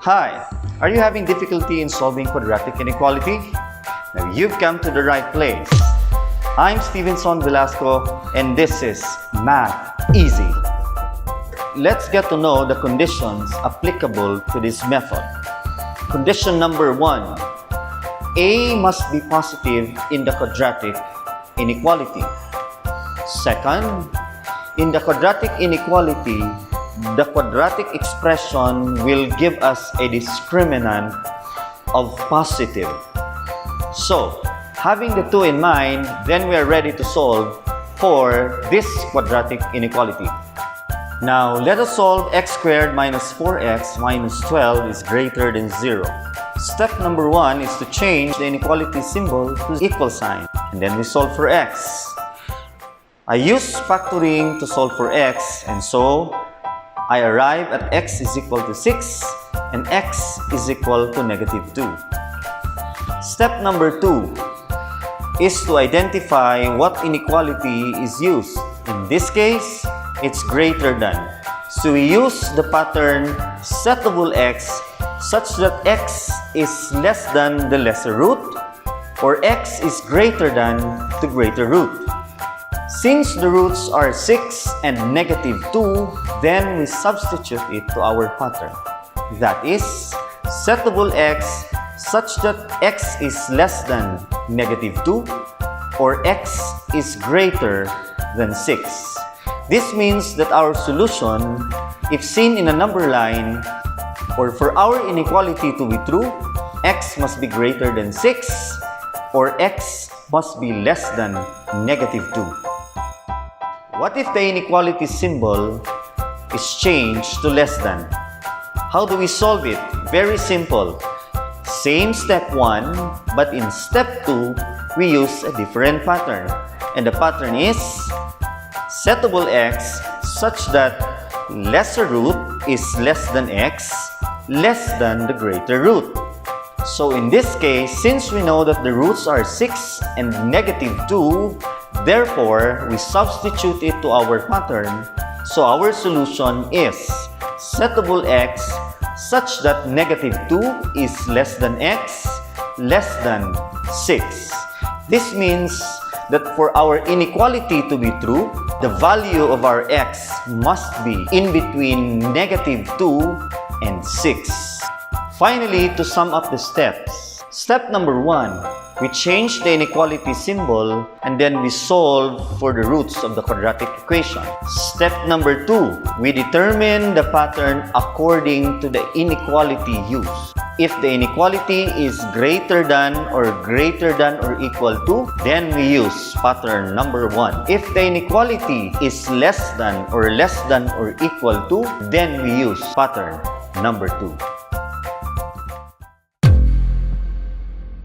Hi, are you having difficulty in solving quadratic inequality? Now you've come to the right place. I'm Stevenson Velasco and this is Math Easy. Let's get to know the conditions applicable to this method. Condition number 1. A must be positive in the quadratic inequality. Second, in the quadratic inequality, the quadratic expression will give us a discriminant of positive. So, having the two in mind, then we are ready to solve for this quadratic inequality. Now, let us solve x squared minus 4x minus 12 is greater than 0. Step number 1 is to change the inequality symbol to equal sign, and then we solve for x. I use factoring to solve for x, and so I arrive at x is equal to 6 and x is equal to negative 2. Step number 2 is to identify what inequality is used. In this case, it's greater than. So we use the pattern settable x such that x is less than the lesser root or x is greater than the greater root. Since the roots are 6 and negative 2, then we substitute it to our pattern. That is, settable x such that x is less than negative 2 or x is greater than 6. This means that our solution, if seen in a number line, or for our inequality to be true, x must be greater than 6 or x must be less than negative 2. What if the inequality symbol is changed to less than? How do we solve it? Very simple. Same step 1, but in step 2, we use a different pattern. And the pattern is settable x such that lesser root is less than x, less than the greater root. So in this case, since we know that the roots are 6 and negative 2, therefore, we substitute it to our pattern. So our solution is settable x such that negative 2 is less than x, less than 6. This means that for our inequality to be true, the value of our x must be in between negative 2 and 6. Finally, to sum up the steps. Step number 1. We change the inequality symbol and then we solve for the roots of the quadratic equation. Step number 2, we determine the pattern according to the inequality used. If the inequality is greater than or equal to, then we use pattern number 1. If the inequality is less than or equal to, then we use pattern number 2.